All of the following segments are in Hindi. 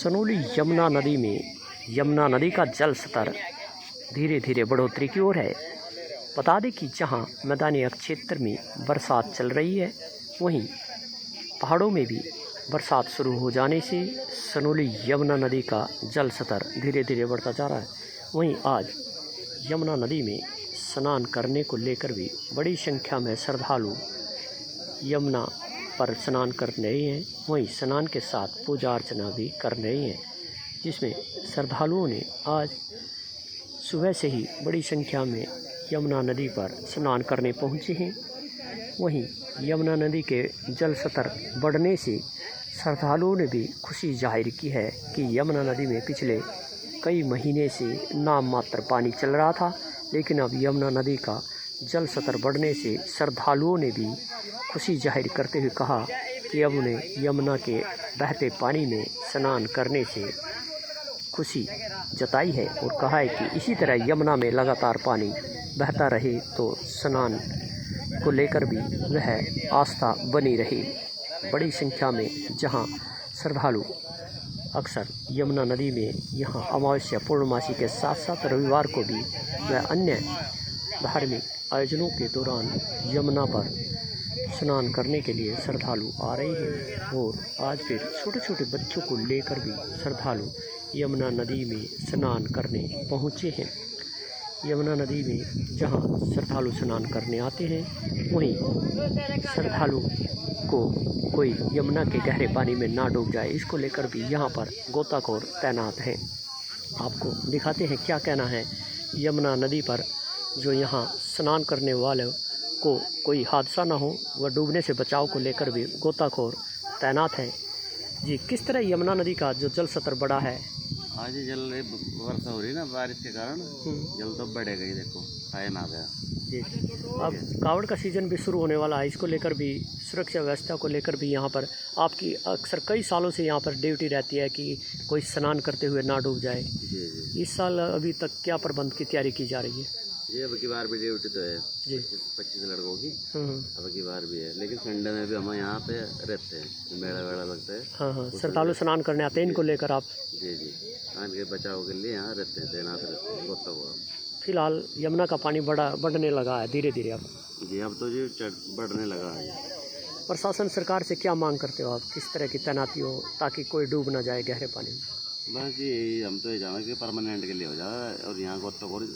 सनोली यमुना नदी में यमुना नदी का जल स्तर धीरे धीरे बढ़ोतरी की ओर है। बता दें कि जहां मैदानी क्षेत्र में बरसात चल रही है, वहीं पहाड़ों में भी बरसात शुरू हो जाने से सनोली यमुना नदी का जल स्तर धीरे धीरे बढ़ता जा रहा है। वहीं आज यमुना नदी में स्नान करने को लेकर भी बड़ी संख्या में श्रद्धालु यमुना पर स्नान कर रहे हैं। वहीं स्नान के साथ पूजा अर्चना भी कर रहे हैं, जिसमें श्रद्धालुओं ने आज सुबह से ही बड़ी संख्या में यमुना नदी पर स्नान करने पहुंचे हैं। वहीं यमुना नदी के जल स्तर बढ़ने से श्रद्धालुओं ने भी खुशी जाहिर की है कि यमुना नदी में पिछले कई महीने से नाम मात्र पानी चल रहा था, लेकिन अब यमुना नदी का जल स्तर बढ़ने से श्रद्धालुओं ने भी खुशी जाहिर करते हुए कहा कि अब उन्हें यमुना के बहते पानी में स्नान करने से खुशी जताई है और कहा है कि इसी तरह यमुना में लगातार पानी बहता रहे तो स्नान को लेकर भी वह आस्था बनी रही। बड़ी संख्या में जहां श्रद्धालु अक्सर यमुना नदी में यहाँ अमावस्या पूर्णमासी के साथ साथ रविवार को भी वह अन्य धार्मिक आयोजनों के दौरान यमुना पर स्नान करने के लिए श्रद्धालु आ रहे हैं। और आज फिर छोटे छोटे बच्चों को लेकर भी श्रद्धालु यमुना नदी में स्नान करने पहुँचे हैं। यमुना नदी में जहां श्रद्धालु स्नान करने आते हैं, वहीं श्रद्धालु को कोई यमुना के गहरे पानी में ना डूब जाए, इसको लेकर भी यहां पर गोताखोर तैनात हैं। आपको दिखाते हैं क्या कहना है यमुना नदी पर, जो यहां स्नान करने वाले को कोई हादसा ना हो व डूबने से बचाव को लेकर भी गोताखोर तैनात हैं। जी, किस तरह यमुना नदी का जो जल स्तर बढ़ा है? आज जल वर्षा हो रही ना, बारिश के कारण जल तो बढ़ेगा ही। देखो टाइम आ गया जी। अब कावड़ का सीज़न भी शुरू होने वाला है, इसको लेकर भी सुरक्षा व्यवस्था को लेकर भी यहाँ पर आपकी अक्सर कई सालों से यहाँ पर ड्यूटी रहती है कि कोई स्नान करते हुए ना डूब जाए। जी। इस साल अभी तक क्या प्रबंध की तैयारी की जा रही है? ये अब की बार भी ड्यूटी तो है जी, 25 लड़कों की अब की बार भी है, लेकिन संडे में भी हम यहाँ पे रहते हैं, मेला वेला लगता है। हाँ, श्रद्धालु स्नान करने आते हैं, इनको लेकर आप? जी, के बचाव के लिए यहाँ रहते हैं, तैनात रहते हैं गोताखोर। फिलहाल यमुना का पानी बढ़ने लगा है धीरे धीरे अब? जी, अब तो जी बढ़ने लगा है। प्रशासन सरकार से क्या मांग करते हो आप, किस तरह की तैनाती हो ताकि कोई डूब ना जाए गहरे पानी में? बस जी, हम तो ये जाना कि परमानेंट के लिए हो जाए, और यहाँ गोताखोर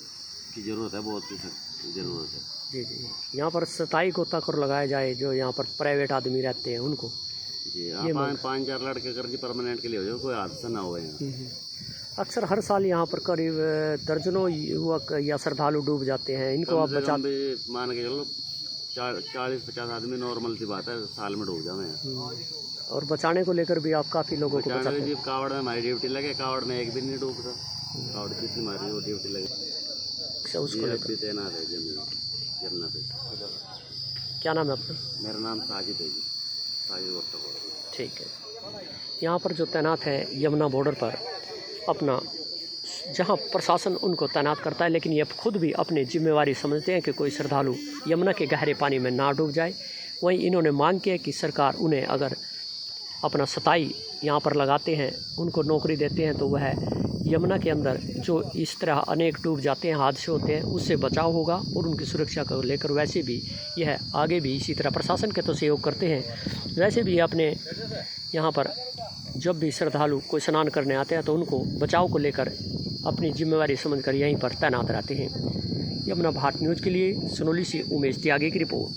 की ज़रूरत है, बहुत की ज़रूरत है। जी, यहाँ पर 27 गोताखोर लगाए जाए जो यहाँ पर प्राइवेट आदमी रहते हैं उनको। जी, 5-4 लड़के कर जी परमानेंट के लिए हो जाए, कोई हादसा ना हो यहाँ। अक्सर हर साल यहाँ पर करीब दर्जनों युवक या श्रद्धालु डूब जाते हैं, इनको आप बचा मान के चलो 40-50 आदमी नॉर्मल सी बात है, साल में डूब जाए। और बचाने को लेकर भी आप काफ़ी लोगों को बचाते हैं। कावड़ में हमारी ड्यूटी लगे, कावड़ में एक भी नहीं डूबता, कावड़ जितनी हमारी वो ड्यूटी लगे उसको लेकर तैनात है यमुना पे। क्या नाम है आपका? मेरा नाम साजिद है जी, साजिद गोताखोर। ठीक है। यहाँ पर जो तैनात है यमुना बॉर्डर पर अपना, जहाँ प्रशासन उनको तैनात करता है, लेकिन ये खुद भी अपनी जिम्मेवारी समझते हैं कि कोई श्रद्धालु यमुना के गहरे पानी में ना डूब जाए। वहीं इन्होंने मांग की है कि सरकार उन्हें अगर अपना 27 यहाँ पर लगाते हैं, उनको नौकरी देते हैं, तो वह यमुना के अंदर जो इस तरह अनेक डूब जाते हैं, हादसे होते हैं, उससे बचाव होगा और उनकी सुरक्षा को लेकर वैसे भी यह आगे भी इसी तरह प्रशासन के तो सहयोग करते हैं, वैसे भी अपने यहाँ पर जब भी श्रद्धालु कोई स्नान करने आते हैं तो उनको बचाव को लेकर अपनी जिम्मेवारी समझकर यहीं पर तैनात रहते हैं। यमुना भारत न्यूज़ के लिए सनोली से उमेश त्यागी की रिपोर्ट।